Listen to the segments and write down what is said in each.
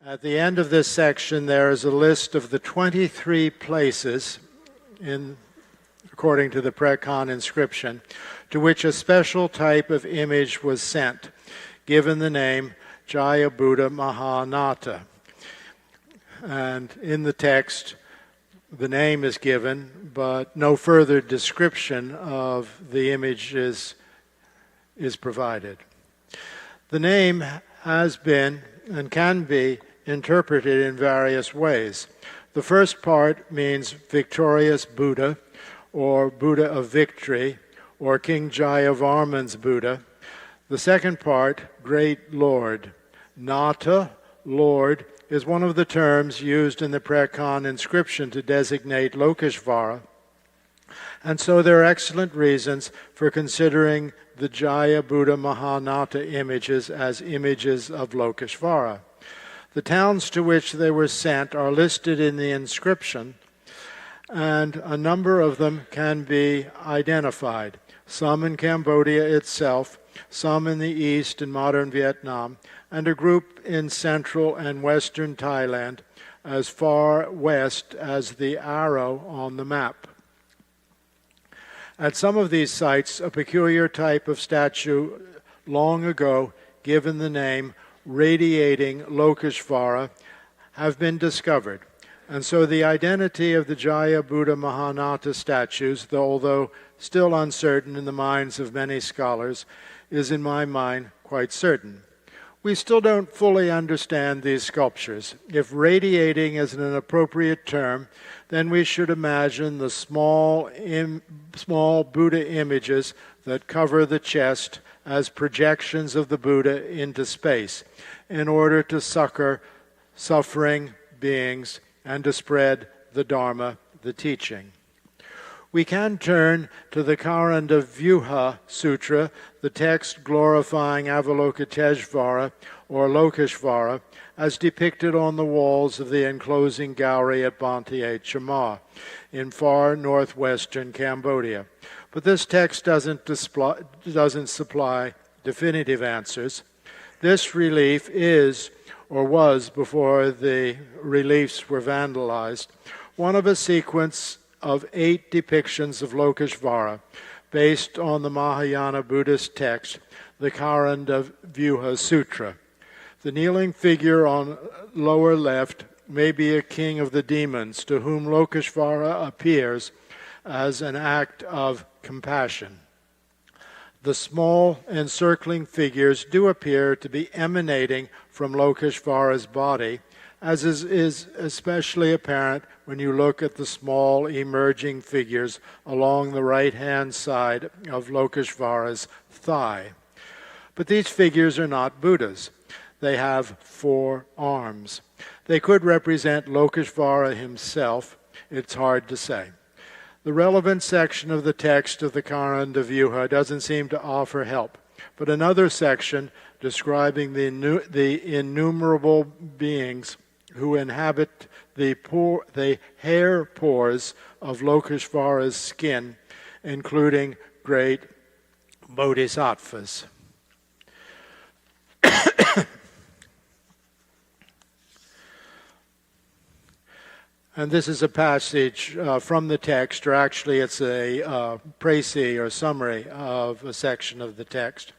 At the end of this section, there is a list of the 23 places, according to the Prekon inscription, to which a special type of image was sent, given the name Jaya Buddha Mahanata. And in the text, the name is given, but no further description of the image is provided. The name has been and can be interpreted in various ways. The first part means victorious Buddha, or Buddha of victory, or King Jayavarman's Buddha. The second part, Great Lord. Nata, Lord, is one of the terms used in the Prekon inscription to designate Lokeshvara, and so there are excellent reasons for considering the Jaya Buddha Mahanata images as images of Lokeshvara. The towns to which they were sent are listed in the inscription, and a number of them can be identified. Some in Cambodia itself, some in the east in modern Vietnam, and a group in central and western Thailand, as far west as the arrow on the map. At some of these sites, a peculiar type of statue long ago given the name Radiating Lokeshvara have been discovered. And so the identity of the Jaya Buddha Mahanata statues, although still uncertain in the minds of many scholars, is in my mind quite certain. We still don't fully understand these sculptures. If radiating is an appropriate term, then we should imagine the small Buddha images that cover the chest as projections of the Buddha into space in order to succor suffering beings and to spread the Dharma, the teaching. We can turn to the Vyuha Sutra, the text glorifying Avalokiteshvara or Lokeshvara, as depicted on the walls of the enclosing gallery at Banteay Chama in far northwestern Cambodia. But this text doesn't supply definitive answers. This relief is, or was before the reliefs were vandalized, one of a sequence of 8 depictions of Lokeshvara based on the Mahayana Buddhist text, the Vyuha Sutra. The kneeling figure on lower left may be a king of the demons to whom Lokeshvara appears as an act of compassion. The small encircling figures do appear to be emanating from Lokeshvara's body, as is especially apparent when you look at the small emerging figures along the right-hand side of Lokeshvara's thigh. But these figures are not Buddhas. They have 4 arms. They could represent Lokeshvara himself. It's hard to say. The relevant section of the text of the Vyuha doesn't seem to offer help, but another section describing the innumerable beings who inhabit the hair pores of Lokeshvara's skin, including great bodhisattvas. And this is a passage from the text, or actually it's a précis or summary of a section of the text.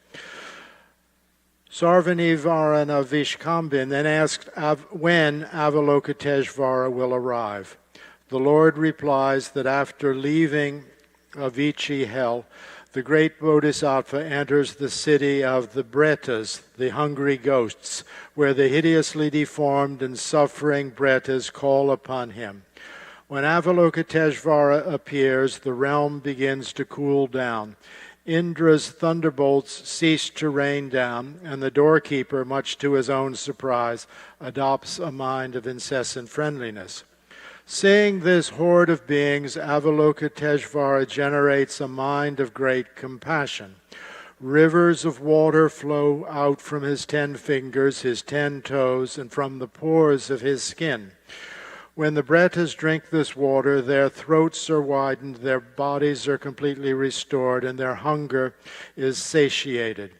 Sarvanivarana Vishkambin then asked when Avalokiteshvara will arrive. The Lord replies that after leaving Avicii hell, the great Bodhisattva enters the city of the Bretas, the hungry ghosts, where the hideously deformed and suffering Bretas call upon him. When Avalokiteshvara appears, the realm begins to cool down. Indra's thunderbolts cease to rain down, and the doorkeeper, much to his own surprise, adopts a mind of incessant friendliness. Seeing this horde of beings, Avalokiteshvara generates a mind of great compassion. Rivers of water flow out from his 10 fingers, his 10 toes, and from the pores of his skin. When the Bretas drink this water, their throats are widened, their bodies are completely restored, and their hunger is satiated.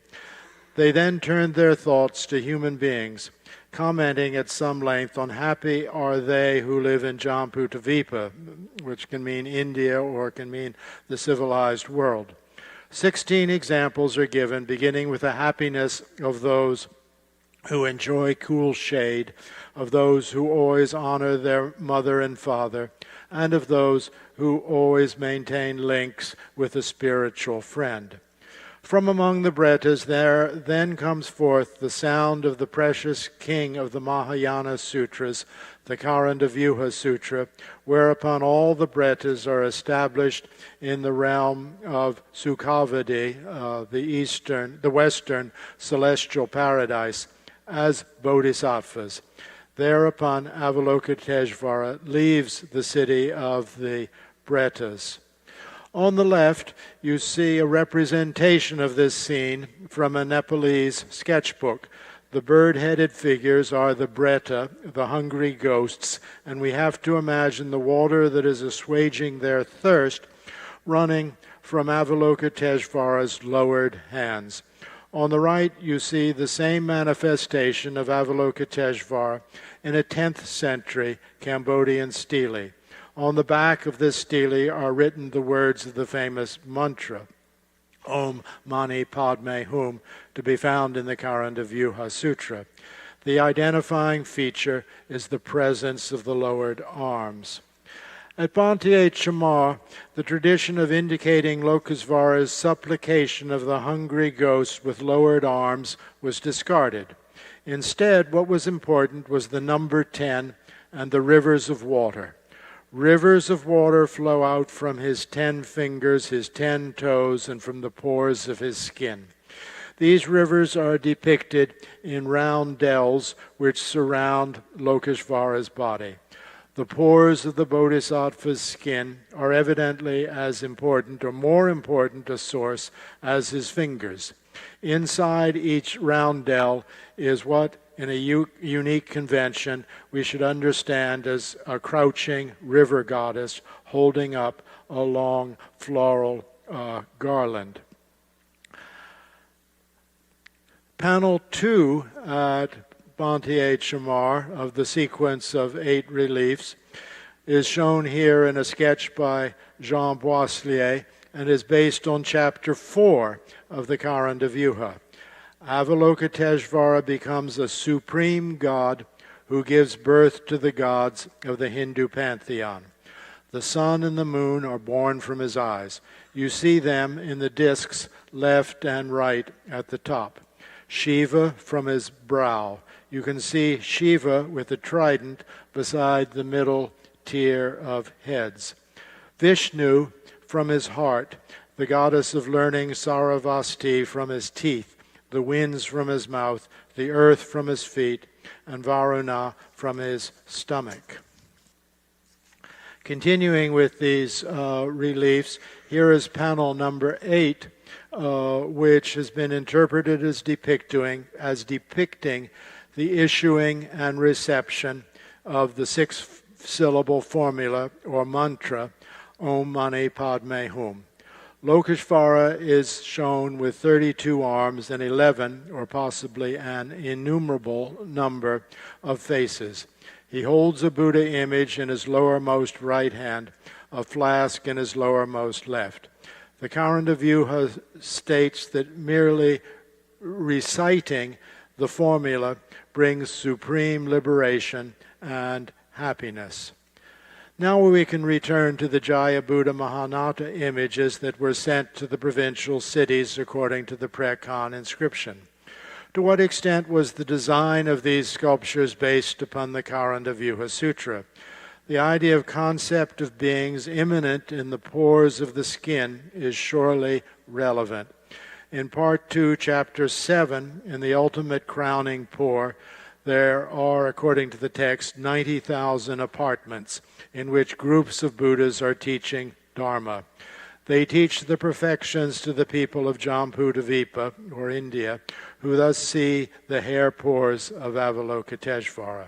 They then turn their thoughts to human beings. commenting at some length on happy are they who live in Jambudvipa, which can mean India or can mean the civilized world. 16 examples are given, beginning with the happiness of those who enjoy cool shade, of those who always honor their mother and father, and of those who always maintain links with a spiritual friend. From among the Bretas there then comes forth the sound of the precious king of the Mahayana Sutras, the Karandavyuha Sutra, whereupon all the Bretas are established in the realm of Sukhavati, the western celestial paradise, as bodhisattvas. Thereupon Avalokiteshvara leaves the city of the Bretas. On the left, you see a representation of this scene from a Nepalese sketchbook. The bird-headed figures are the Breta, the hungry ghosts, and we have to imagine the water that is assuaging their thirst running from Avalokiteshvara's lowered hands. On the right, you see the same manifestation of Avalokiteshvara in a 10th century Cambodian stele. On the back of this stele are written the words of the famous mantra, Om Mani Padme Hum, to be found in the Karandavyuha Sutra. The identifying feature is the presence of the lowered arms. At Bhante Chamar, the tradition of indicating Lokesvara's supplication of the hungry ghosts with lowered arms was discarded. Instead, what was important was the number 10 and the rivers of water. Rivers of water flow out from his 10 fingers, his 10 toes, and from the pores of his skin. These rivers are depicted in round dells which surround Lokesvara's body. The pores of the bodhisattva's skin are evidently as important or more important a source as his fingers. Inside each round dell is what, in a unique convention, we should understand as a crouching river goddess holding up a long floral garland. Panel 2 at Bhante Chamar of the sequence of 8 reliefs is shown here in a sketch by Jean Boisselier and is based on chapter 4 of the Karandavyuha. Avalokiteshvara becomes a supreme god who gives birth to the gods of the Hindu pantheon. The sun and the moon are born from his eyes. You see them in the discs left and right at the top. Shiva from his brow. You can see Shiva with a trident beside the middle tier of heads. Vishnu from his heart, the goddess of learning Saravasti from his teeth, the winds from his mouth, the earth from his feet, and Varuna from his stomach. Continuing with these reliefs, here is panel number 8, which has been interpreted as depicting the issuing and reception of the 6-syllable formula or mantra, Om Mani Padme Hum. Lokesvara is shown with 32 arms and 11, or possibly an innumerable number of faces. He holds a Buddha image in his lowermost right hand, a flask in his lowermost left. The Karandavyuha states that merely reciting the formula brings supreme liberation and happiness. Now we can return to the Jaya Buddha Mahanata images that were sent to the provincial cities according to the Prekhan inscription. To what extent was the design of these sculptures based upon the Karandavyuha Sutra? The idea of concept of beings immanent in the pores of the skin is surely relevant. In Part 2, Chapter 7, in the ultimate crowning pore, there are, according to the text, 90,000 apartments in which groups of Buddhas are teaching Dharma. They teach the perfections to the people of Jambudvipa, or India, who thus see the hair pores of Avalokiteshvara.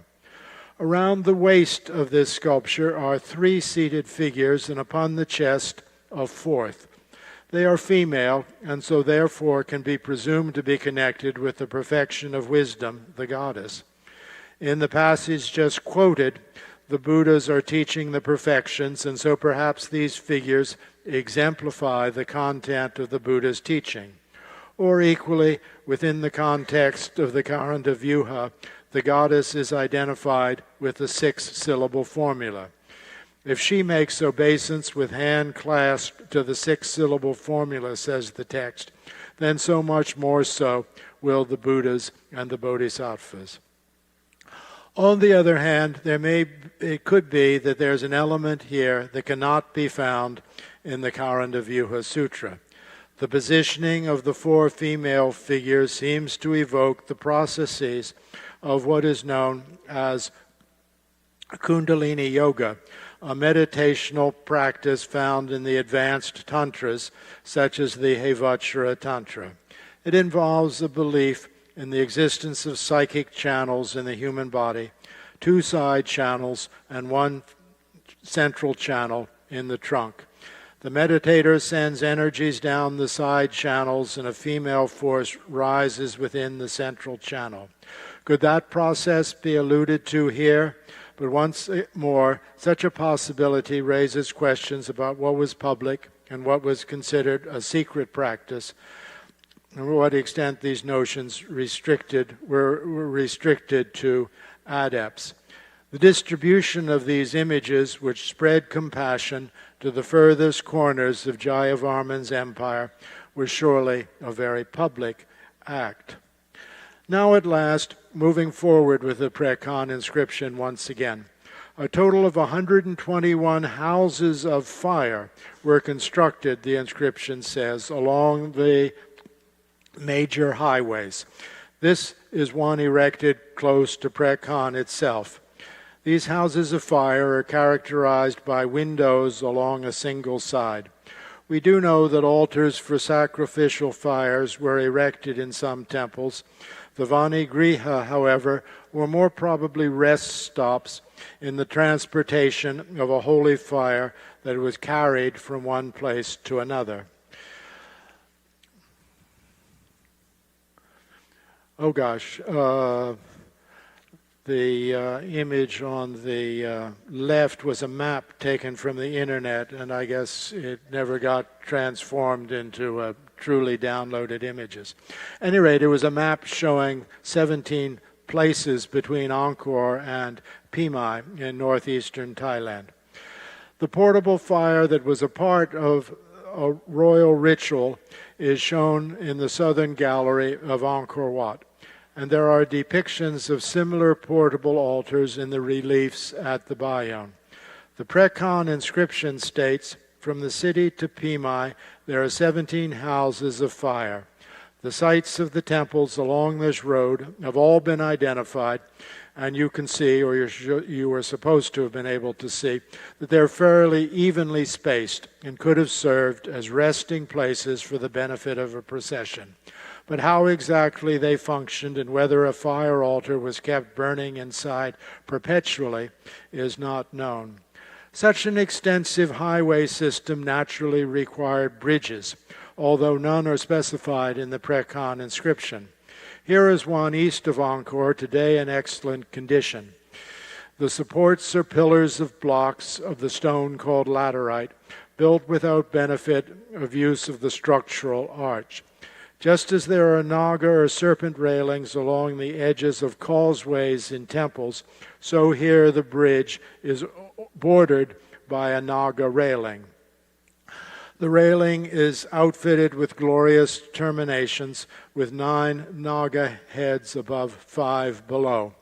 Around the waist of this sculpture are 3 seated figures, and upon the chest a 4th. They are female, and so therefore can be presumed to be connected with the perfection of wisdom, the goddess. In the passage just quoted, the Buddhas are teaching the perfections, and so perhaps these figures exemplify the content of the Buddha's teaching. Or equally, within the context of the Karanta Vyuha, the goddess is identified with the 6-syllable formula. If she makes obeisance with hand clasped to the 6-syllable formula, says the text, then so much more so will the Buddhas and the Bodhisattvas. On the other hand, it could be that there's an element here that cannot be found in the Karanta Vyuha Sutra. The positioning of the 4 female figures seems to evoke the processes of what is known as Kundalini Yoga, a meditational practice found in the advanced tantras, such as the Hevajra Tantra. It involves a belief in the existence of psychic channels in the human body, 2 side channels, and 1 central channel in the trunk. The meditator sends energies down the side channels, and a female force rises within the central channel. Could that process be alluded to here? But once more, such a possibility raises questions about what was public and what was considered a secret practice, and to what extent these notions were restricted to adepts. The distribution of these images, which spread compassion to the furthest corners of Jayavarman's empire, was surely a very public act. Now at last, moving forward with the Prekhan inscription once again. A total of 121 houses of fire were constructed, the inscription says, along the major highways. This is one erected close to Prekhan itself. These houses of fire are characterized by windows along a single side. We do know that altars for sacrificial fires were erected in some temples. The Vanigriha, however, were more probably rest stops in the transportation of a holy fire that was carried from one place to another. Oh gosh, the image on the left was a map taken from the internet, and I guess it never got transformed into truly downloaded images. At any rate, it was a map showing 17 places between Angkor and Pimai in northeastern Thailand. The portable fire that was a part of a royal ritual is shown in the southern gallery of Angkor Wat, and there are depictions of similar portable altars in the reliefs at the Bayon. The Prekhan inscription states, "From the city to Pimai, there are 17 houses of fire. The sites of the temples along this road have all been identified, and you can see, or you were supposed to have been able to see, that they're fairly evenly spaced and could have served as resting places for the benefit of a procession. But how exactly they functioned and whether a fire altar was kept burning inside perpetually is not known. Such an extensive highway system naturally required bridges, although none are specified in the Prekhan inscription. Here is one east of Angkor, today in excellent condition. The supports are pillars of blocks of the stone called laterite, built without benefit of use of the structural arch. Just as there are naga or serpent railings along the edges of causeways in temples, so here the bridge is bordered by a naga railing. The railing is outfitted with glorious terminations, with 9 naga heads above 5 below.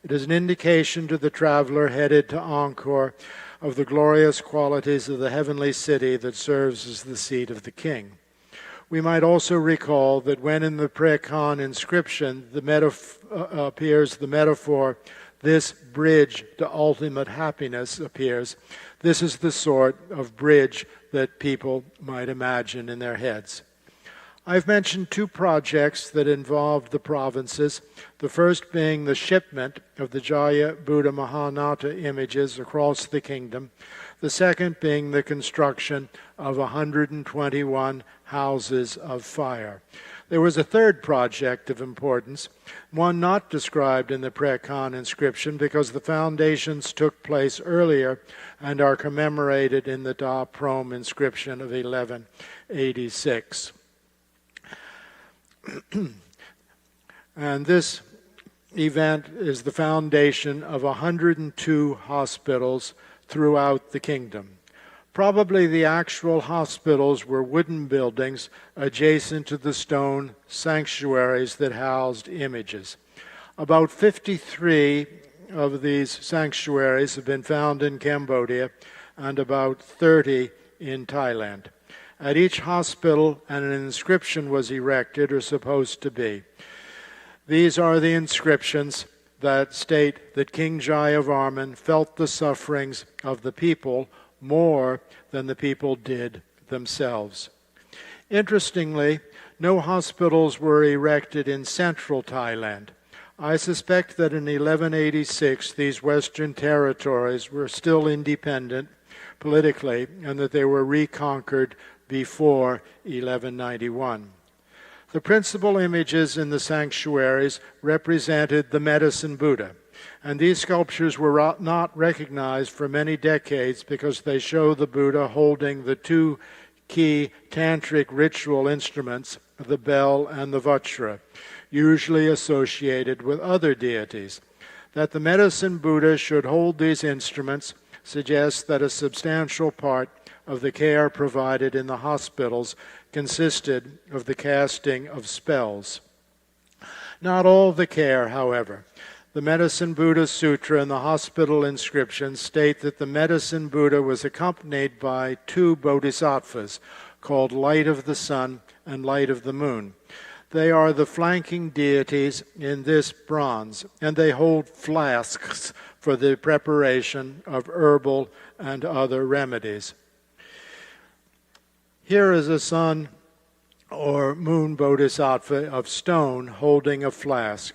It is an indication to the traveler headed to Angkor of the glorious qualities of the heavenly city that serves as the seat of the king. We might also recall that when in the Prekhan inscription appears the metaphor, "This bridge to ultimate happiness" appears, this is the sort of bridge that people might imagine in their heads. I've mentioned 2 projects that involved the provinces, the first being the shipment of the Jaya Buddha Mahanata images across the kingdom, the second being the construction of 121 houses of fire. There was a third project of importance, one not described in the Pre-Khan inscription because the foundations took place earlier and are commemorated in the Da Prom inscription of 1186. And this event is the foundation of 102 hospitals throughout the kingdom. Probably the actual hospitals were wooden buildings adjacent to the stone sanctuaries that housed images. About 53 of these sanctuaries have been found in Cambodia and about 30 in Thailand. At each hospital, an inscription was erected, or supposed to be. These are the inscriptions that state that King Jayavarman felt the sufferings of the people more than the people did themselves. Interestingly, no hospitals were erected in central Thailand. I suspect that in 1186 these western territories were still independent politically and that they were reconquered before 1191. The principal images in the sanctuaries represented the medicine Buddha, and these sculptures were not recognized for many decades because they show the Buddha holding the two key tantric ritual instruments, the bell and the vajra, usually associated with other deities. That the medicine Buddha should hold these instruments suggests that a substantial part of the care provided in the hospitals consisted of the casting of spells. Not all the care, however. The Medicine Buddha Sutra and the hospital inscriptions state that the Medicine Buddha was accompanied by two bodhisattvas called Light of the Sun and Light of the Moon. They are the flanking deities in this bronze, and they hold flasks for the preparation of herbal and other remedies. Here is a sun or moon bodhisattva of stone holding a flask.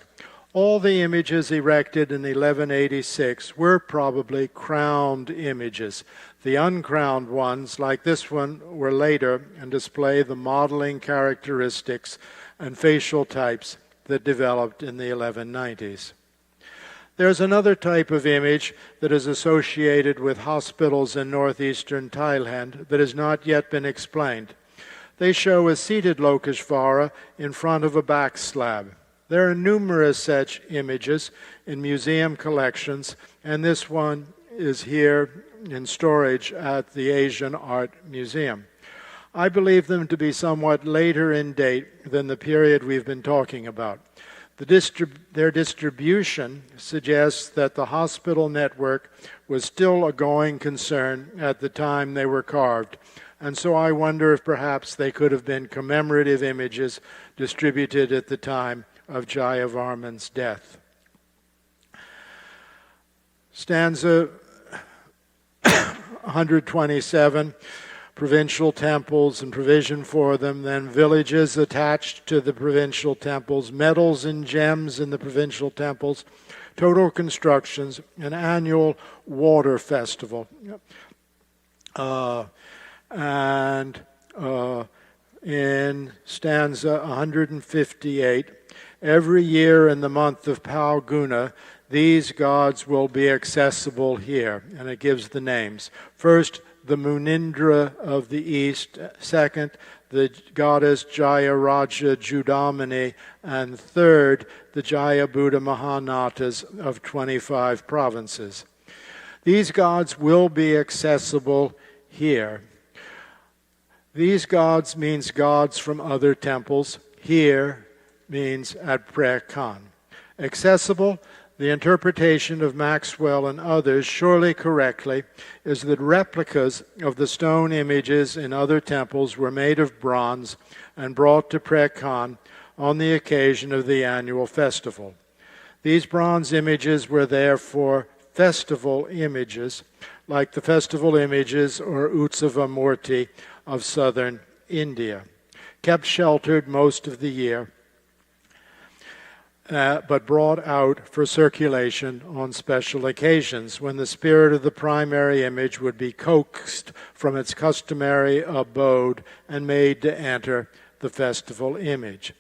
All the images erected in 1186 were probably crowned images. The uncrowned ones, like this one, were later and display the modeling characteristics and facial types that developed in the 1190s. There's another type of image that is associated with hospitals in northeastern Thailand that has not yet been explained. They show a seated Lokeshvara in front of a back slab. There are numerous such images in museum collections, and this one is here in storage at the Asian Art Museum. I believe them to be somewhat later in date than the period we've been talking about. Their distribution suggests that the hospital network was still a going concern at the time they were carved, and so I wonder if perhaps they could have been commemorative images distributed at the time of Jayavarman's death. Stanza 127, provincial temples and provision for them, then villages attached to the provincial temples, metals and gems in the provincial temples, total constructions, an annual water festival. In stanza 158, every year in the month of Palguna, these gods will be accessible here, and it gives the names. First, the Munindra of the east. Second, the goddess Jayaraja Judamani. And third, the Jaya Buddha Mahanatas of 25 provinces. These gods will be accessible here. These gods means gods from other temples. Here means at Pre-Khan. Accessible, the interpretation of Maxwell and others, surely correctly, is that replicas of the stone images in other temples were made of bronze and brought to Pre-Khan on the occasion of the annual festival. These bronze images were therefore festival images, like the festival images or Utsava Murti of southern India, kept sheltered most of the year, but brought out for circulation on special occasions when the spirit of the primary image would be coaxed from its customary abode and made to enter the festival image.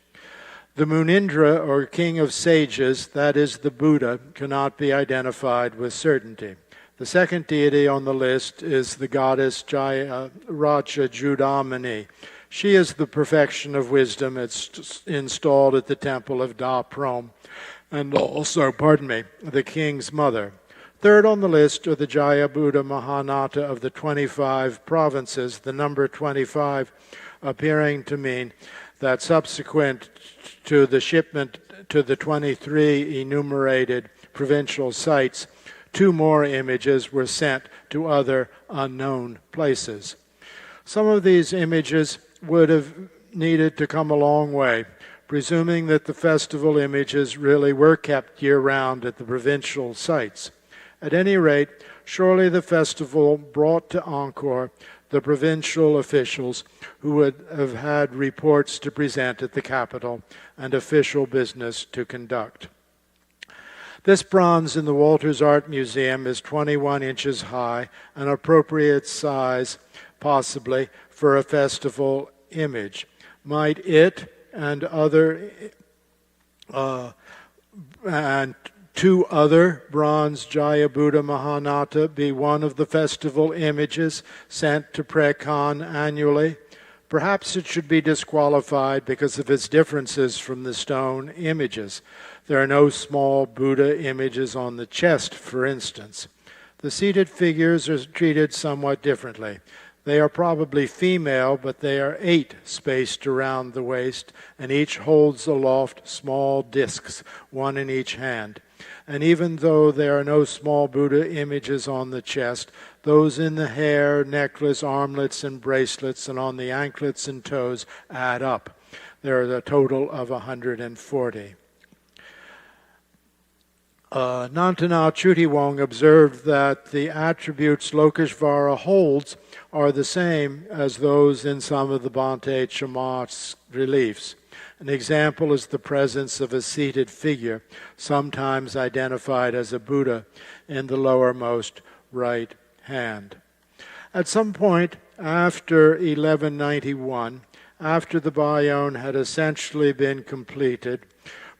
The Munindra, or king of sages, that is the Buddha, cannot be identified with certainty. The second deity on the list is the goddess Jayavardhani. She is the perfection of wisdom. It's installed at the temple of Da Prom, and also, the king's mother. Third on the list are the Jaya Buddha Mahanata of the 25 provinces, the number 25 appearing to mean that subsequent to the shipment to the 23 enumerated provincial sites, 2 more images were sent to other unknown places. Some of these images would have needed to come a long way, presuming that the festival images really were kept year-round at the provincial sites. At any rate, surely the festival brought to Angkor the provincial officials who would have had reports to present at the capital and official business to conduct. This bronze in the Walters Art Museum is 21 inches high, an appropriate size, possibly, for a festival image. Might it and two other bronze Jaya Buddha Mahanata be one of the festival images sent to Prekhan annually? Perhaps it should be disqualified because of its differences from the stone images. There are no small Buddha images on the chest, for instance. The seated figures are treated somewhat differently. They are probably female, but they are 8 spaced around the waist, and each holds aloft small discs, 1 in each hand. And even though there are no small Buddha images on the chest, those in the hair, necklace, armlets, and bracelets, and on the anklets and toes add up. There are a total of 140. Nantana Chutiwong observed that the attributes Lokeshvara holds are the same as those in some of the Bhante Chamat's reliefs. An example is the presence of a seated figure, sometimes identified as a Buddha, in the lowermost right hand. At some point after 1191, after the Bayon had essentially been completed,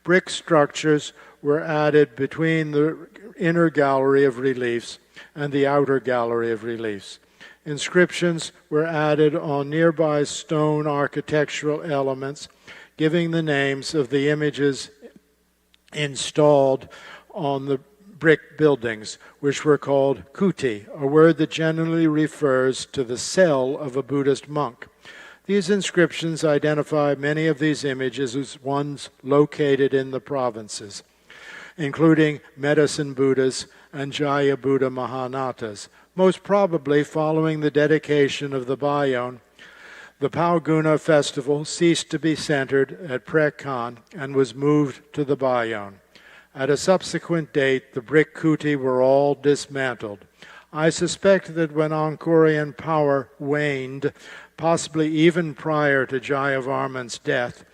brick structures were added between the inner gallery of reliefs and the outer gallery of reliefs. Inscriptions were added on nearby stone architectural elements, giving the names of the images installed on the brick buildings, which were called kuti, a word that generally refers to the cell of a Buddhist monk. These inscriptions identify many of these images as ones located in the provinces, including Medicine Buddhas and Jaya Buddha Mahanatas. Most probably following the dedication of the Bayon, the Palguna festival ceased to be centered at Prekhan and was moved to the Bayon. At a subsequent date, the brick kuti were all dismantled. I suspect that when Angkorian power waned, possibly even prior to Jayavarman's death,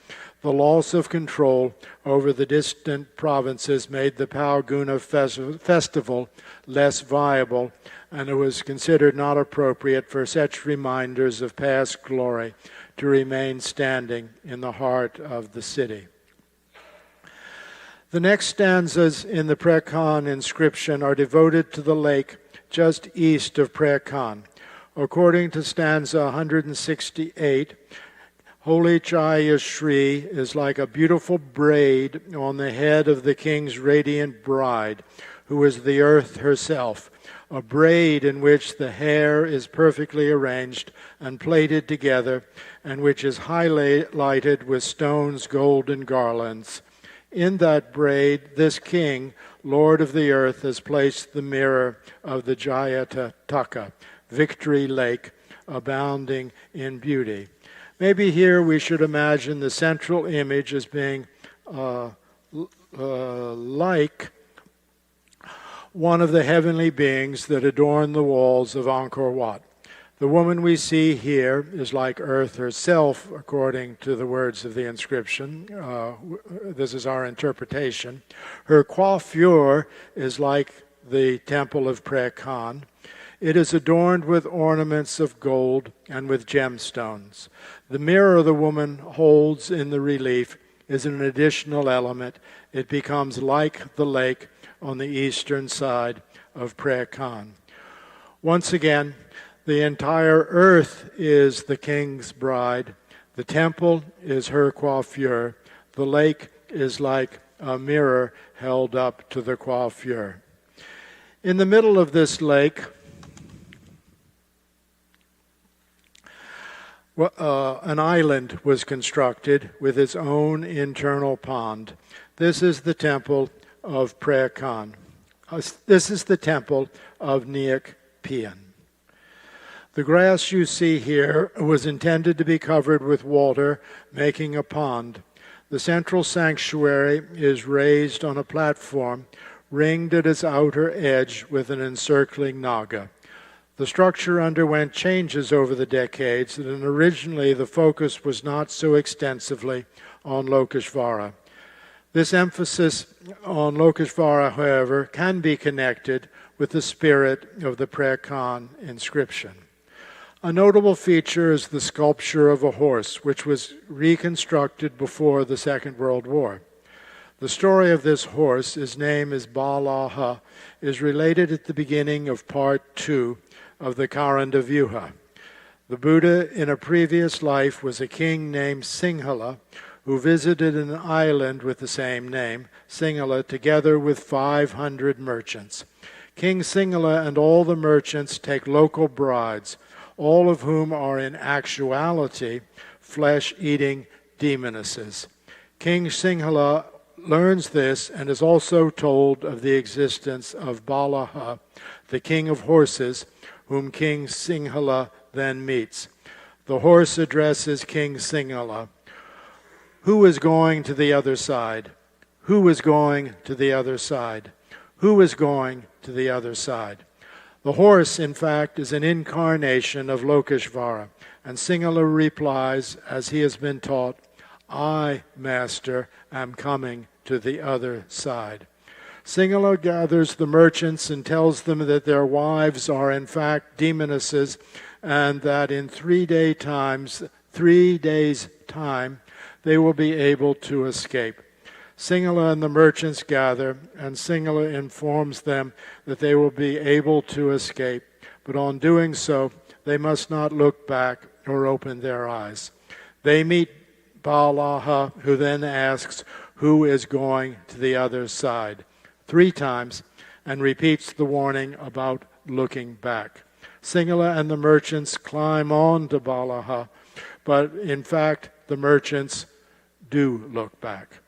the loss of control over the distant provinces made the Palguna festival less viable, and it was considered not appropriate for such reminders of past glory to remain standing in the heart of the city. The next stanzas in the Prekhan inscription are devoted to the lake just east of Prekhan. According to stanza 168, Holy Chaya Shri is like a beautiful braid on the head of the king's radiant bride, who is the earth herself, a braid in which the hair is perfectly arranged and plaited together, and which is highlighted with stones, gold, and garlands. In that braid, this king, Lord of the earth, has placed the mirror of the Jayataka, Victory Lake, abounding in beauty. Maybe here we should imagine the central image as being like one of the heavenly beings that adorn the walls of Angkor Wat. The woman we see here is like Earth herself, according to the words of the inscription. This is our interpretation. Her coiffure is like the temple of Prekhan. It is adorned with ornaments of gold and with gemstones. The mirror the woman holds in the relief is an additional element. It becomes like the lake on the eastern side of Prayer Khan. Once again, the entire earth is the king's bride. The temple is her coiffure. The lake is like a mirror held up to the coiffure. In the middle of this lake, an island was constructed with its own internal pond. This is the temple of Prayer Khan. This is the temple of Neak Pian. The grass you see here was intended to be covered with water, making a pond. The central sanctuary is raised on a platform, ringed at its outer edge with an encircling naga. The structure underwent changes over the decades, and originally the focus was not so extensively on Lokeshvara. This emphasis on Lokeshvara, however, can be connected with the spirit of the Prayer Khan inscription. A notable feature is the sculpture of a horse, which was reconstructed before the Second World War. The story of this horse, his name is Balaha, is related at the beginning of Part 2 of the Karanda Vyuha. The Buddha in a previous life was a king named Singhala, who visited an island with the same name, Singhala, together with 500 merchants. King Singhala and all the merchants take local brides, all of whom are in actuality flesh-eating demonesses. King Singhala learns this and is also told of the existence of Balaha, the king of horses, whom King Singhala then meets. The horse addresses King Singhala. Who is going to the other side? Who is going to the other side? Who is going to the other side? The horse, in fact, is an incarnation of Lokeshvara, and Singhala replies, as he has been taught, I, Master, am coming to the other side. Singhala gathers the merchants and tells them that their wives are in fact demonesses, and that in 3 days' time, they will be able to escape. Singhala and the merchants gather, and Singhala informs them that they will be able to escape, but on doing so, they must not look back or open their eyes. They meet Balaha, who then asks, who is going to the other side? 3 times, and repeats the warning about looking back. Singhala and the merchants climb on to Balaha, but in fact, the merchants do look back.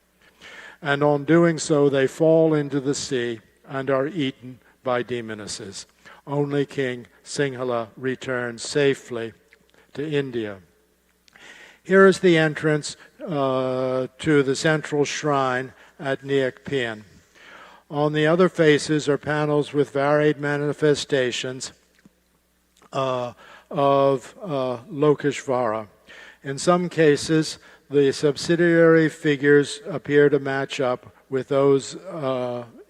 And on doing so, they fall into the sea and are eaten by demonesses. Only King Singhala returns safely to India. Here is the entrance to the central shrine at Neak Pian. On the other faces are panels with varied manifestations of Lokeshvara. In some cases, the subsidiary figures appear to match up with those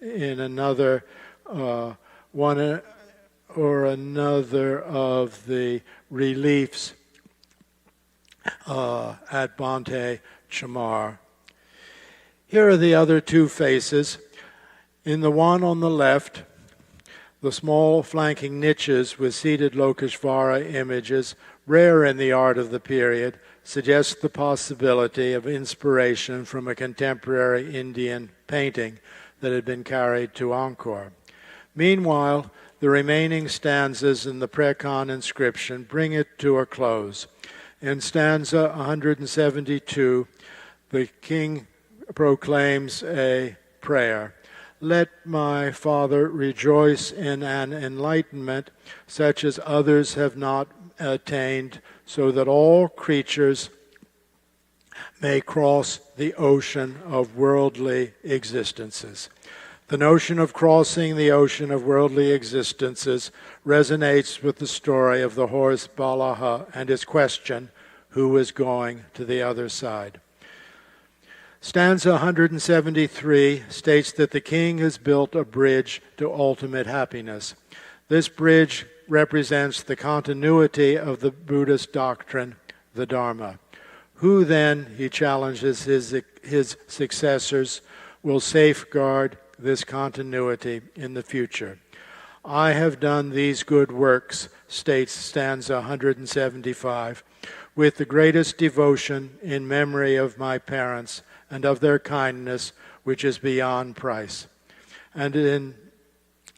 in another one or another of the reliefs at Bante Chamar. Here are the other 2 faces. In the one on the left, the small flanking niches with seated Lokeshvara images, rare in the art of the period, suggest the possibility of inspiration from a contemporary Indian painting that had been carried to Angkor. Meanwhile, the remaining stanzas in the Prayer Khan inscription bring it to a close. In stanza 172, the king proclaims a prayer. Let my Father rejoice in an enlightenment such as others have not attained, so that all creatures may cross the ocean of worldly existences. The notion of crossing the ocean of worldly existences resonates with the story of the horse Balaha and his question, who is going to the other side? Stanza 173 states that the king has built a bridge to ultimate happiness. This bridge represents the continuity of the Buddhist doctrine, the Dharma. Who then, he challenges his successors, will safeguard this continuity in the future? I have done these good works, states stanza 175, with the greatest devotion in memory of my parents and of their kindness, which is beyond price. And in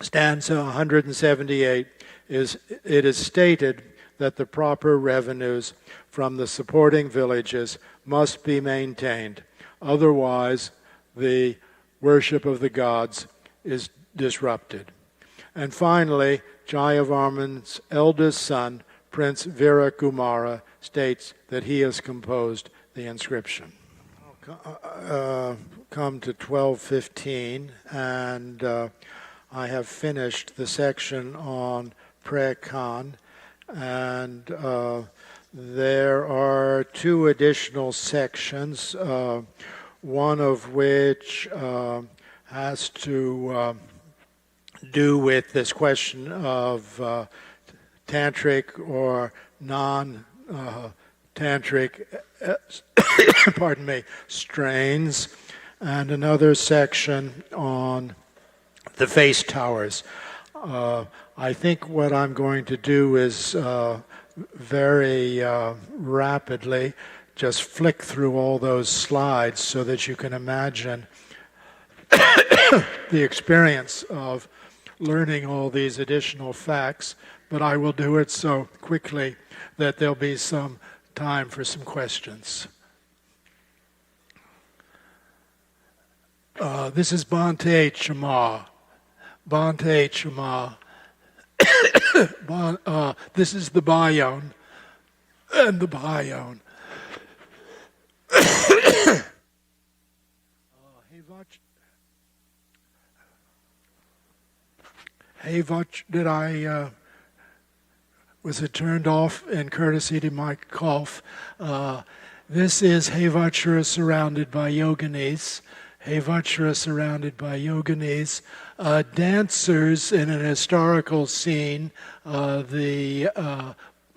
stanza 178, it is stated that the proper revenues from the supporting villages must be maintained. Otherwise, the worship of the gods is disrupted. And finally, Jayavarman's eldest son, Prince Virakumara, states that he has composed the inscription. Come to 12:15, and I have finished the section on Prekhan, and there are two additional sections, one of which has to do with this question of tantric or non-tantric strains, and another section on the face towers. I think what I'm going to do is very rapidly just flick through all those slides so that you can imagine the experience of learning all these additional facts, but I will do it so quickly that there'll be some time for some questions. This is Bhante Chama. Bhante Chama. This is the biome and the biome. Hey, Vach, did I, was it turned off in courtesy to my cough? This is Hevachara surrounded by yoginis. Hevachara surrounded by yoginis. Dancers in an historical scene, the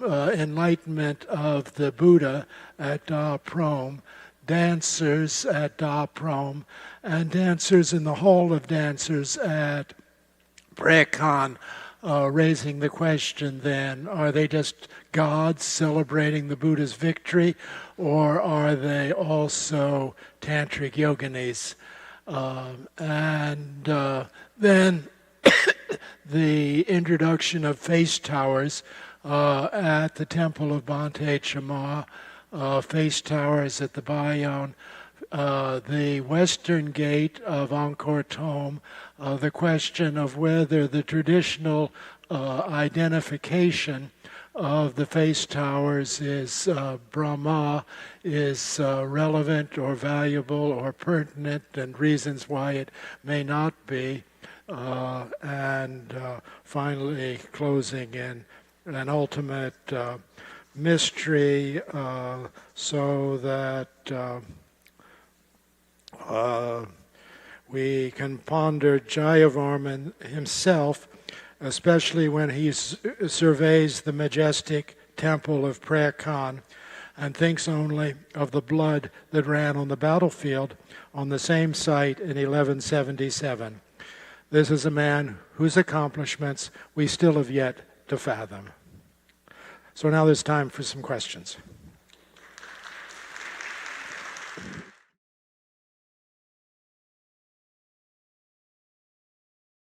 enlightenment of the Buddha at Da Prom, dancers at Da Prom, and dancers in the Hall of Dancers at Prekhan, raising the question then, are they just gods celebrating the Buddha's victory, or are they also tantric yoginis? And then the introduction of face towers at the temple of Bhante Chama, face towers at the Bayon, the western gate of Angkor Thom, the question of whether the traditional identification of the face towers is Brahma, is relevant or valuable or pertinent, and reasons why it may not be, and finally closing in an ultimate mystery, so that we can ponder Jayavarman himself, especially when he surveys the majestic temple of Prekhan and thinks only of the blood that ran on the battlefield on the same site in 1177. This is a man whose accomplishments we still have yet to fathom. So now there's time for some questions.